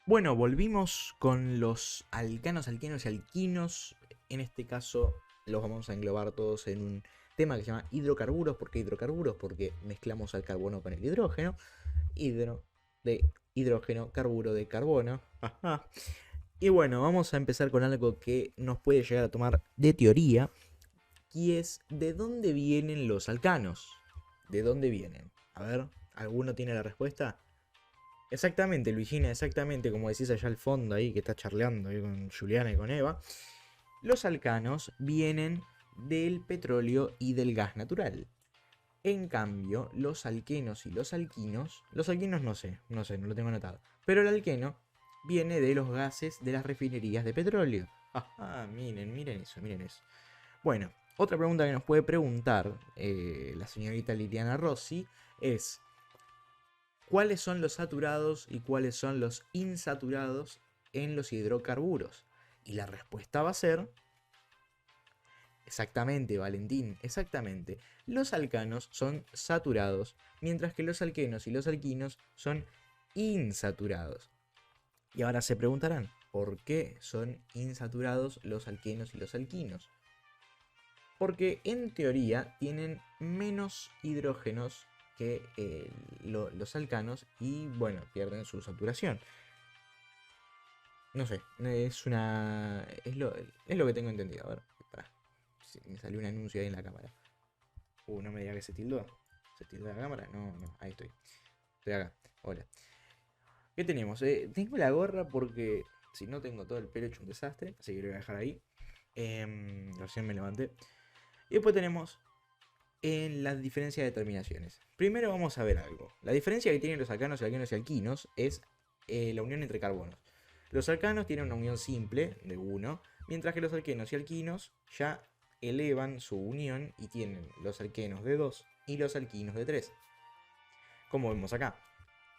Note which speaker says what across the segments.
Speaker 1: Bueno, volvimos con los alcanos, alquenos y alquinos. En este caso los vamos a englobar todos en un tema que se llama hidrocarburos. ¿Por qué hidrocarburos? Porque mezclamos al carbono con el hidrógeno. Hidro de hidrógeno, carburo de carbono. Ajá. Y bueno, vamos a empezar con algo que nos puede llegar a tomar de teoría. Y es, ¿de dónde vienen los alcanos? ¿De dónde vienen? A ver, ¿alguno tiene la respuesta? Exactamente, Luigina, exactamente como decís allá al fondo ahí que está charleando ahí con Juliana y con Eva. Los alcanos vienen del petróleo y del gas natural. En cambio, los alquenos y los alquinos no sé, no lo tengo anotado. Pero el alqueno viene de los gases de las refinerías de petróleo. Ajá, miren eso, miren eso. Bueno, otra pregunta que nos puede preguntar la señorita Liliana Rossi es: ¿cuáles son los saturados y cuáles son los insaturados en los hidrocarburos? Y la respuesta va a ser, exactamente, Valentín, exactamente. Los alcanos son saturados, mientras que los alquenos y los alquinos son insaturados. Y ahora se preguntarán, ¿por qué son insaturados los alquenos y los alquinos? Porque en teoría tienen menos hidrógenos que los alcanos y bueno, pierden su saturación. No sé, es lo que tengo entendido. A ver, pará, me salió un anuncio ahí en la cámara. No me diga que se tildó. ¿Se tildó la cámara? No, no, ahí estoy. Estoy acá. Hola. ¿Qué tenemos? Tengo la gorra porque si no tengo todo el pelo hecho un desastre, así que lo voy a dejar ahí. Recién me levanté. Y después tenemos en la diferencia de terminaciones. Primero vamos a ver algo. La diferencia que tienen los alcanos, alquenos y alquinos es la unión entre carbonos. Los alcanos tienen una unión simple de 1, mientras que los alquenos y alquinos ya elevan su unión y tienen los alquenos de 2 y los alquinos de 3. Como vemos acá,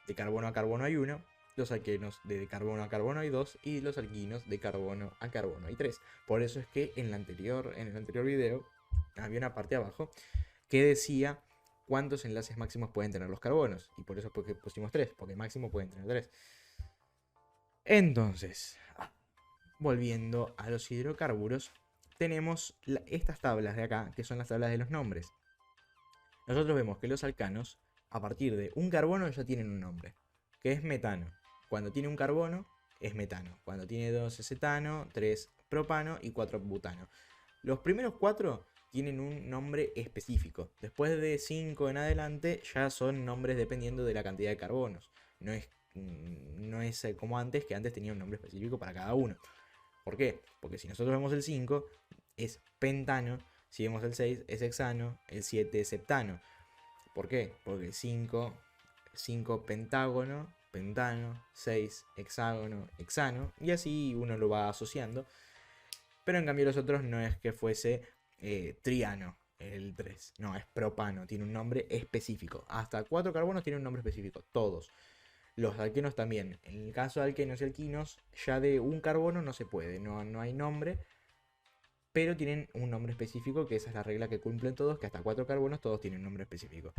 Speaker 1: de carbono a carbono hay 1, los alquenos de carbono a carbono hay 2 y los alquinos de carbono a carbono hay 3. Por eso es que en el anterior video había una parte abajo que decía cuántos enlaces máximos pueden tener los carbonos. Y por eso porque pusimos 3, porque máximo pueden tener 3. Entonces, volviendo a los hidrocarburos, tenemos estas tablas de acá, que son las tablas de los nombres. Nosotros vemos que los alcanos, a partir de un carbono, ya tienen un nombre, que es metano. Cuando tiene un carbono, es metano. Cuando tiene 2 es etano, 3 propano y 4 butano. Los primeros 4 tienen un nombre específico. Después de 5 en adelante ya son nombres dependiendo de la cantidad de carbonos. No es como antes, que antes tenía un nombre específico para cada uno. ¿Por qué? Porque si nosotros vemos el 5 es pentano, si vemos el 6 es hexano, el 7 es heptano. ¿Por qué? Porque 5 pentágono, pentano, 6 hexágono, hexano, y así uno lo va asociando. Pero en cambio los otros no es que fuese triano, el 3. No, es propano, tiene un nombre específico. Hasta 4 carbonos tienen un nombre específico, todos. Los alquenos también. En el caso de alquenos y alquinos, ya de un carbono no se puede, no hay nombre, pero tienen un nombre específico, que esa es la regla que cumplen todos, que hasta 4 carbonos todos tienen un nombre específico.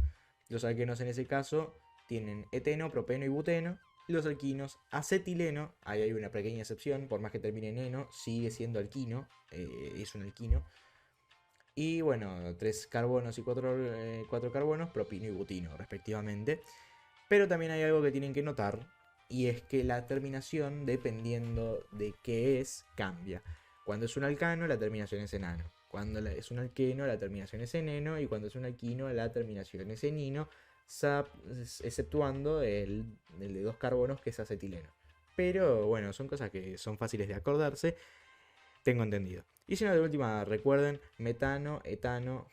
Speaker 1: Los alquenos en ese caso tienen eteno, propeno y buteno. Los alquinos, acetileno, ahí hay una pequeña excepción, por más que termine en eno, sigue siendo alquino, es un alquino. Y bueno, 3 carbonos y 4 carbonos, propino y butino, respectivamente. Pero también hay algo que tienen que notar, y es que la terminación, dependiendo de qué es, cambia. Cuando es un alcano, la terminación es enano. Cuando es un alqueno, la terminación es eneno. Y cuando es un alquino, la terminación es enino, exceptuando el de 2 carbonos, que es acetileno. Pero bueno, son cosas que son fáciles de acordarse, tengo entendido. Y si no, de última, recuerden, metano, etano,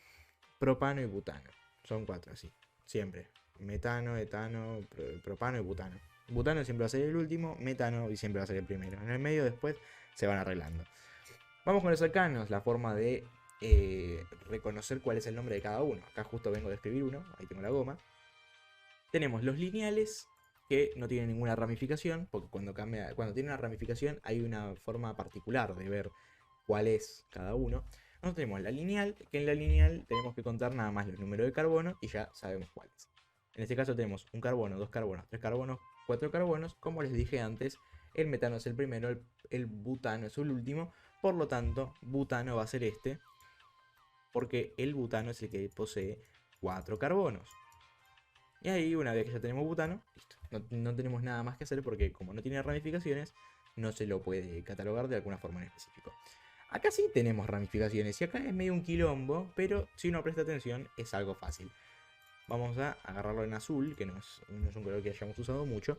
Speaker 1: propano y butano. Son 4 así, siempre. Metano, etano, propano y butano. Butano siempre va a ser el último, metano y siempre va a ser el primero. En el medio después se van arreglando. Vamos con los alcanos, la forma de reconocer cuál es el nombre de cada uno. Acá justo vengo de escribir uno, ahí tengo la goma. Tenemos los lineales, que no tienen ninguna ramificación, porque cuando tiene una ramificación hay una forma particular de ver cuál es cada uno. Nosotros tenemos la lineal, que en la lineal tenemos que contar nada más los números de carbono y ya sabemos cuáles. En este caso tenemos un carbono, 2 carbonos, 3 carbonos, 4 carbonos, como les dije antes, el metano es el primero, el butano es el último, por lo tanto, butano va a ser este, porque el butano es el que posee 4 carbonos. Y ahí, una vez que ya tenemos butano, listo. No tenemos nada más que hacer porque como no tiene ramificaciones, no se lo puede catalogar de alguna forma en específico. Acá sí tenemos ramificaciones y acá es medio un quilombo, pero si uno presta atención es algo fácil. Vamos a agarrarlo en azul, que no es un color que hayamos usado mucho.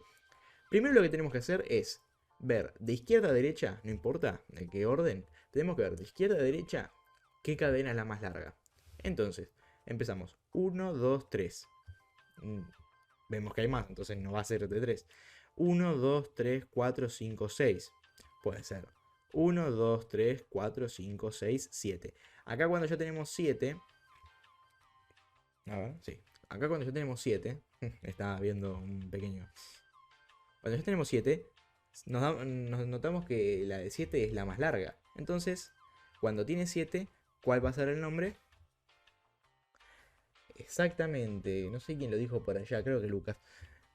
Speaker 1: Primero lo que tenemos que hacer es ver de izquierda a derecha, no importa de qué orden, tenemos que ver de izquierda a derecha qué cadena es la más larga. Entonces, empezamos 1, 2, 3. Vemos que hay más, entonces no va a ser de 3. 1, 2, 3, 4, 5, 6. Puede ser 1, 2, 3, 4, 5, 6, 7. Acá cuando ya tenemos 7... A ver, sí. Acá cuando ya tenemos 7... Estaba viendo un pequeño... Cuando ya tenemos 7, nos notamos que la de 7 es la más larga. Entonces, cuando tiene 7, ¿cuál va a ser el nombre? Exactamente, no sé quién lo dijo por allá, creo que Lucas.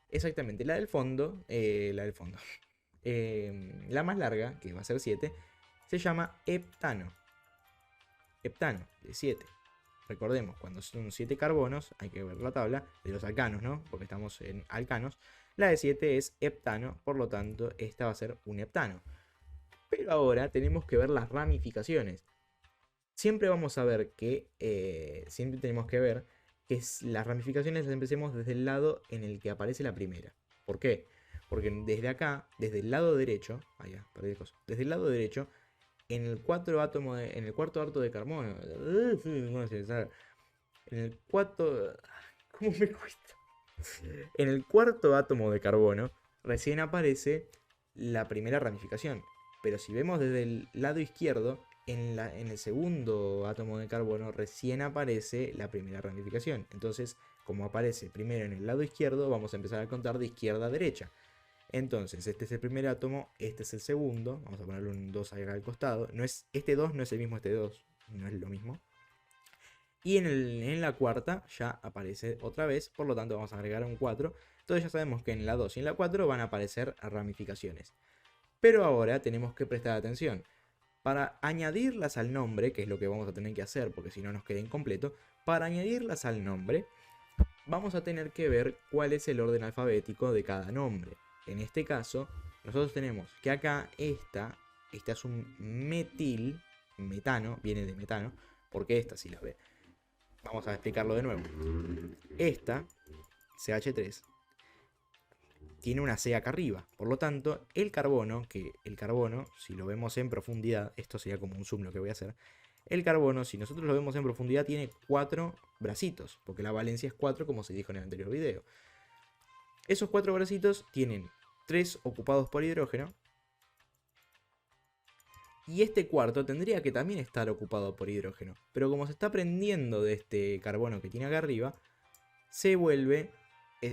Speaker 1: Exactamente, la del fondo, la más larga, que va a ser 7, se llama heptano. Heptano, de 7. Recordemos, cuando son 7 carbonos, hay que ver la tabla de los alcanos, ¿no? Porque estamos en alcanos. La de 7 es heptano, por lo tanto, esta va a ser un heptano. Pero ahora tenemos que ver las ramificaciones. Siempre vamos a ver que, siempre tenemos que ver que las ramificaciones las empecemos desde el lado en el que aparece la primera. ¿Por qué? Porque desde acá, desde el lado derecho, perdí cosa, desde el lado derecho, en el cuarto átomo de carbono, en el cuarto, ¿cómo me cuesta? En el cuarto átomo de carbono recién aparece la primera ramificación. Pero si vemos desde el lado izquierdo, en el segundo átomo de carbono recién aparece la primera ramificación. Entonces, como aparece primero en el lado izquierdo, vamos a empezar a contar de izquierda a derecha. Entonces, este es el primer átomo, este es el segundo. Vamos a ponerle un 2 acá al costado. Este 2 no es el mismo este 2, no es lo mismo. Y en la cuarta ya aparece otra vez, por lo tanto vamos a agregar un 4. Entonces ya sabemos que en la 2 y en la 4 van a aparecer ramificaciones. Pero ahora tenemos que prestar atención. Para añadirlas al nombre, que es lo que vamos a tener que hacer porque si no nos queda incompleto, para añadirlas al nombre vamos a tener que ver cuál es el orden alfabético de cada nombre. En este caso, nosotros tenemos que acá esta es un metano, viene de metano, porque esta sí la ve. Vamos a explicarlo de nuevo. Esta, CH3, tiene una C acá arriba. Por lo tanto, el carbono, si lo vemos en profundidad, esto sería como un zoom lo que voy a hacer. El carbono, si nosotros lo vemos en profundidad, tiene 4 bracitos, porque la valencia es 4, como se dijo en el anterior video. Esos 4 bracitos tienen 3 ocupados por hidrógeno. Y este cuarto tendría que también estar ocupado por hidrógeno. Pero como se está prendiendo de este carbono que tiene acá arriba, se vuelve...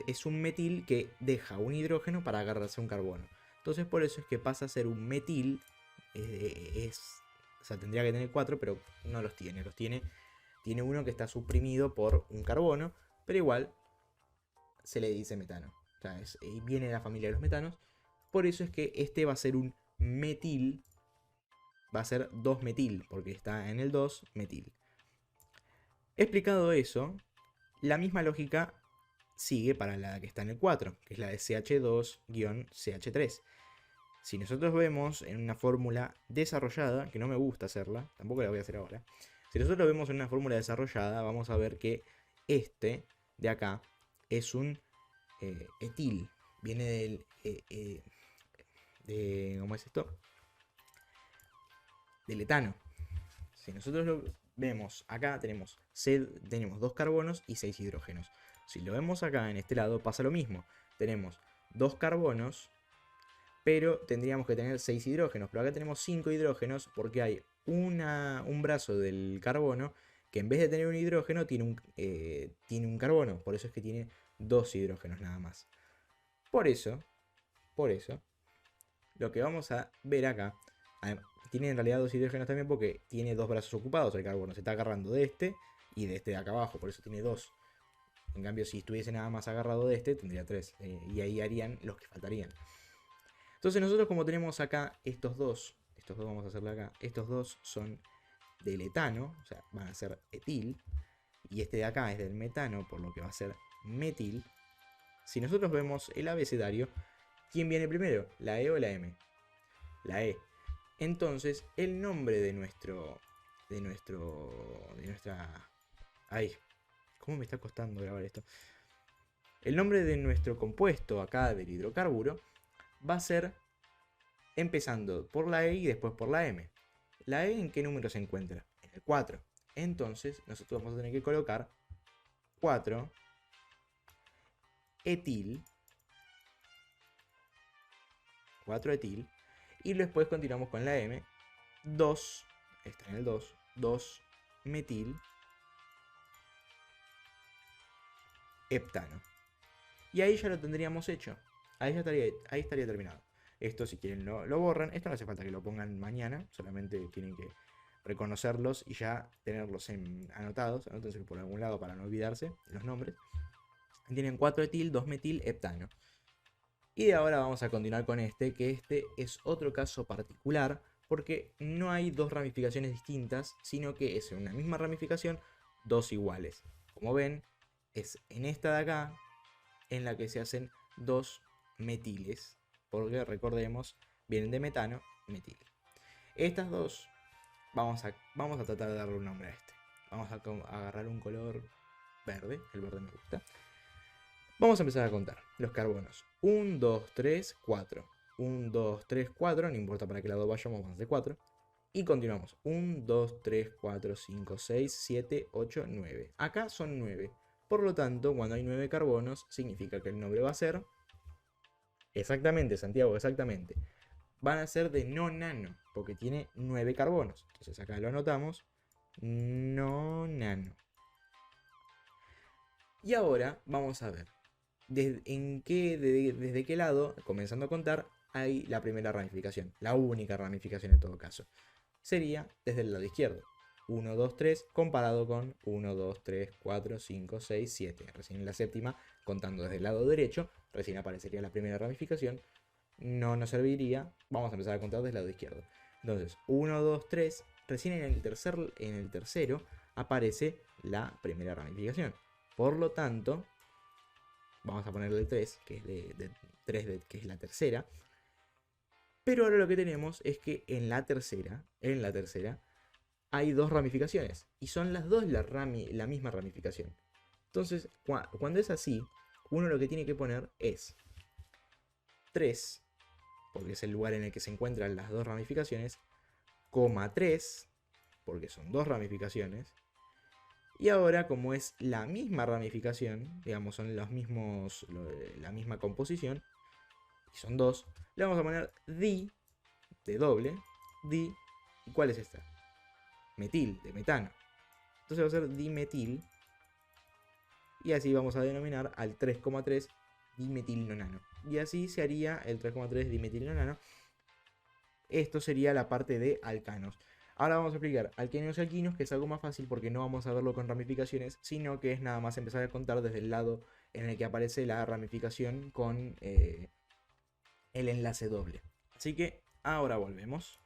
Speaker 1: Es un metil que deja un hidrógeno para agarrarse a un carbono. Entonces por eso es que pasa a ser un metil. O sea, tendría que tener 4, pero no los tiene. Tiene uno que está suprimido por un carbono, pero igual se le dice metano. O sea, viene de la familia de los metanos. Por eso es que este va a ser un metil. Va a ser 2-metil, porque está en el 2-metil. Explicado eso, la misma lógica sigue para la que está en el 4, que es la de CH2-CH3. Si nosotros vemos en una fórmula desarrollada, que no me gusta hacerla, tampoco la voy a hacer ahora. Si nosotros lo vemos en una fórmula desarrollada, vamos a ver que este de acá es un etil. Viene del... ¿cómo es esto? Del etano. Si nosotros lo vemos acá, tenemos 2 carbonos y 6 hidrógenos. Si lo vemos acá en este lado, pasa lo mismo. Tenemos 2 carbonos, pero tendríamos que tener 6 hidrógenos. Pero acá tenemos 5 hidrógenos porque hay un brazo del carbono que en vez de tener un hidrógeno tiene un carbono. Por eso es que tiene 2 hidrógenos nada más. Por eso, lo que vamos a ver acá, tiene en realidad 2 hidrógenos también porque tiene 2 brazos ocupados el carbono. Se está agarrando de este y de este de acá abajo, por eso tiene 2. En cambio, si estuviese nada más agarrado de este, tendría 3. Y ahí harían los que faltarían. Entonces nosotros como tenemos acá estos dos vamos a hacerle acá, estos dos son del etano, o sea, van a ser etil, y este de acá es del metano, por lo que va a ser metil. Si nosotros vemos el abecedario, ¿quién viene primero? ¿La E o la M? La E. Entonces, el nombre de nuestra... Ay, ¿cómo me está costando grabar esto? El nombre de nuestro compuesto acá del hidrocarburo va a ser empezando por la E y después por la M. ¿La E en qué número se encuentra? En el 4. Entonces, nosotros vamos a tener que colocar 4 etil. 4 etil. Y después continuamos con la M. 2, está en el 2. 2 metil heptano. Y ahí ya lo tendríamos hecho. Ahí estaría terminado. Esto si quieren lo borran. Esto no hace falta que lo pongan mañana. Solamente tienen que reconocerlos y ya tenerlos anotados. Anótense por algún lado para no olvidarse los nombres. Tienen 4 etil, 2 metil heptano. Y ahora vamos a continuar con que este es otro caso particular, porque no hay dos ramificaciones distintas, sino que es en una misma ramificación dos iguales. Como ven, es en esta de acá en la que se hacen dos metiles, porque recordemos, vienen de metano, metil. Estas dos, vamos a tratar de darle un nombre a este. Vamos a agarrar un color verde, el verde me gusta. Vamos a empezar a contar los carbonos. 1, 2, 3, 4. 1, 2, 3, 4. No importa para qué lado vayamos, vamos de 4. Y continuamos. 1, 2, 3, 4, 5, 6, 7, 8, 9. Acá son 9. Por lo tanto, cuando hay 9 carbonos, significa que el nombre va a ser... Exactamente, Santiago, exactamente. Van a ser de no nano, porque tiene 9 carbonos. Entonces acá lo anotamos. No nano. Y ahora vamos a ver desde qué lado, comenzando a contar, hay la primera ramificación. La única ramificación en todo caso. Sería desde el lado izquierdo. 1, 2, 3, comparado con 1, 2, 3, 4, 5, 6, 7. Recién en la séptima, contando desde el lado derecho, recién aparecería la primera ramificación. No nos serviría. Vamos a empezar a contar desde el lado izquierdo. Entonces, 1, 2, 3. Recién en el tercero aparece la primera ramificación. Por lo tanto, vamos a ponerle el 3, que es que es la tercera. Pero ahora lo que tenemos es que en la tercera, hay dos ramificaciones. Y son las dos la misma ramificación. Entonces, cuando es así, uno lo que tiene que poner es 3, porque es el lugar en el que se encuentran las dos ramificaciones, coma 3, porque son dos ramificaciones. Y ahora, como es la misma ramificación, digamos, son la misma composición, y son dos, le vamos a poner di, de doble, di, ¿y cuál es esta? Metil, de metano. Entonces va a ser dimetil, y así vamos a denominar al 3,3 dimetilnonano. Y así se haría el 3,3 dimetilnonano. Esto sería la parte de alcanos. Ahora vamos a explicar alquenos y alquinos, que es algo más fácil porque no vamos a verlo con ramificaciones, sino que es nada más empezar a contar desde el lado en el que aparece la ramificación con el enlace doble. Así que ahora volvemos.